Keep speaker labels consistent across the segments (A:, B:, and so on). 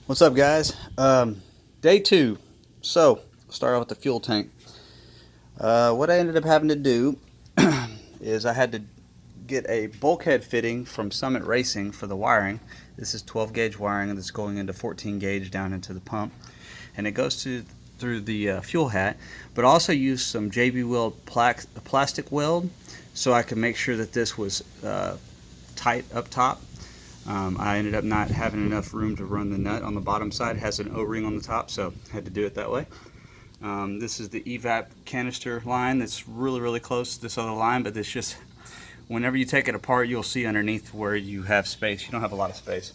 A: What's up, guys? Day 2. So, start out with the fuel tank. What I ended up having to do is I had to get a bulkhead fitting from Summit Racing for the wiring. This is 12 gauge wiring and it's going into 14 gauge down into the pump. And it goes through the fuel hat, but also use some JB Weld plastic weld so I could make sure that this was tight up top. I ended up not having enough room to run the nut on the bottom side. It has an O-ring on the top, so I had to do it that way. This is the evap canister line that's really close to this other line, but it's just, whenever you take it apart, you'll see underneath where you have space. You don't have a lot of space.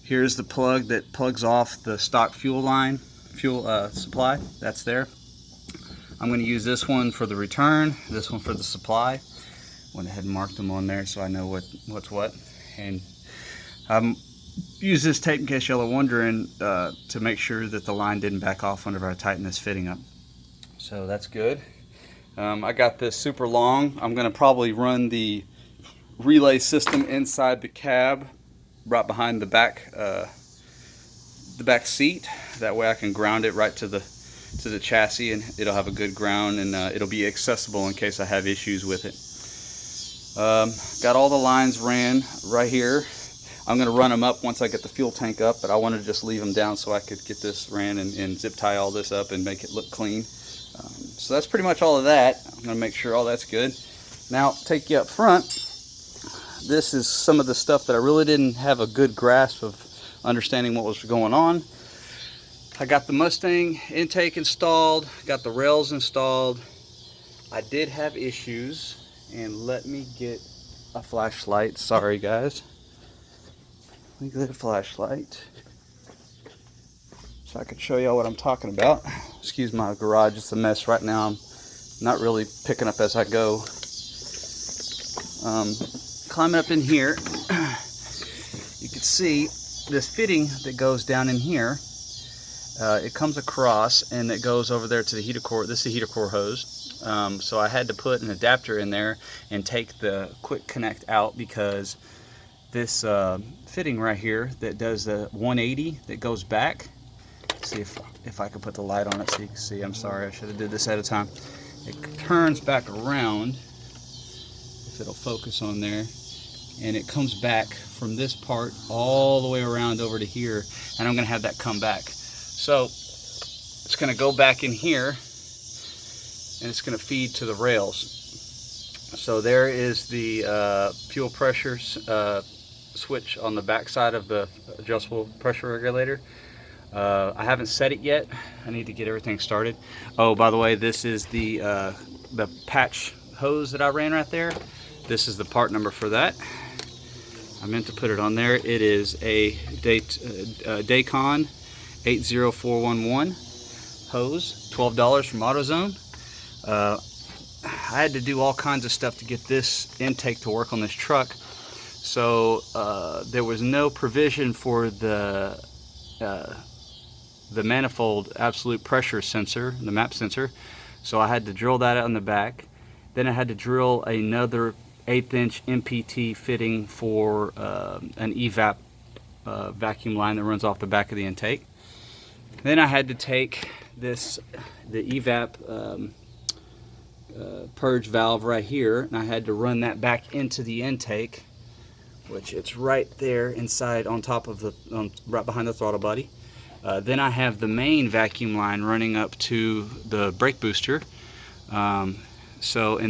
A: Here's the plug that plugs off the stock fuel line, supply. That's there. I'm going to use this one for the return, this one for the supply. Went ahead and marked them on there so I know what's what. And use this tape in case y'all are wondering to make sure that the line didn't back off whenever I tighten this fitting up. So that's good. I got this super long. I'm going to probably run the relay system inside the cab, right behind the back seat. That way I can ground it right to the chassis, and it'll have a good ground, and it'll be accessible in case I have issues with it. Got all the lines ran right here. I'm going to run them up once I get the fuel tank up, but I wanted to just leave them down so I could get this ran and zip tie all this up and make it look clean. So that's pretty much all of that. I'm going to make sure all that's good. Now, take you up front. This is some of the stuff that I really didn't have a good grasp of understanding what was going on. I got the Mustang intake installed, got the rails installed. I did have issues, and let me get a flashlight. Sorry, guys. Let me get a flashlight so I can show y'all what I'm talking about. Excuse my garage, it's a mess right now. I'm not really picking up as I go. Climbing up in here, you can see this fitting that goes down in here. It comes across and it goes over there to the heater core. This is the heater core hose. So I had to put an adapter in there and take the quick connect out, because this fitting right here that does the 180 that goes back. See if I can put the light on it so you can see. I'm sorry, I should have did this at a time. It turns back around, if it'll focus on there, and it comes back from this part all the way around over to here, and I'm going to have that come back. So it's going to go back in here, and it's going to feed to the rails. So there is the fuel pressure switch on the back side of the adjustable pressure regulator. I haven't set it yet. I need to get everything started. Oh, by the way, this is the patch hose that I ran right there. This is the part number for that. I meant to put it on there. It is a Daycon 80411 hose, $12 from AutoZone. I had to do all kinds of stuff to get this intake to work on this truck. So there was no provision for the manifold absolute pressure sensor, the map sensor. So I had to drill that out in the back. Then I had to drill another 1/8" MPT fitting for an evap vacuum line that runs off the back of the intake. Then I had to take the evap purge valve right here, and I had to run that back into the intake, which it's right there inside on top of right behind the throttle body. Then I have the main vacuum line running up to the brake booster. And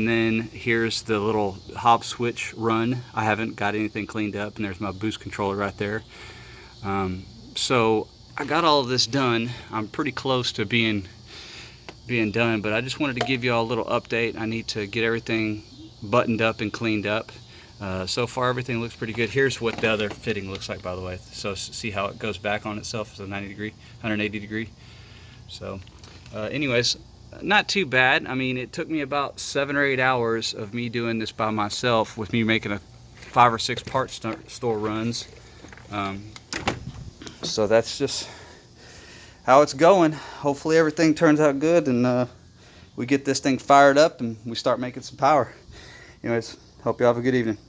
A: then here's the little hob switch run. I haven't got anything cleaned up, and there's my boost controller right there. So I got all of this done. I'm pretty close to being done, but I just wanted to give you all a little update. I need to get everything buttoned up and cleaned up. So far everything looks pretty good. Here's what the other fitting looks like, by the way. So see how it goes back on itself. It's a 180 degree. So anyways, not too bad. I mean, it took me about 7 or 8 hours of me doing this by myself, with me making 5 or 6 part store runs. So that's just how it's going. Hopefully everything turns out good, and we get this thing fired up and we start making some power. Anyways, hope you have a good evening.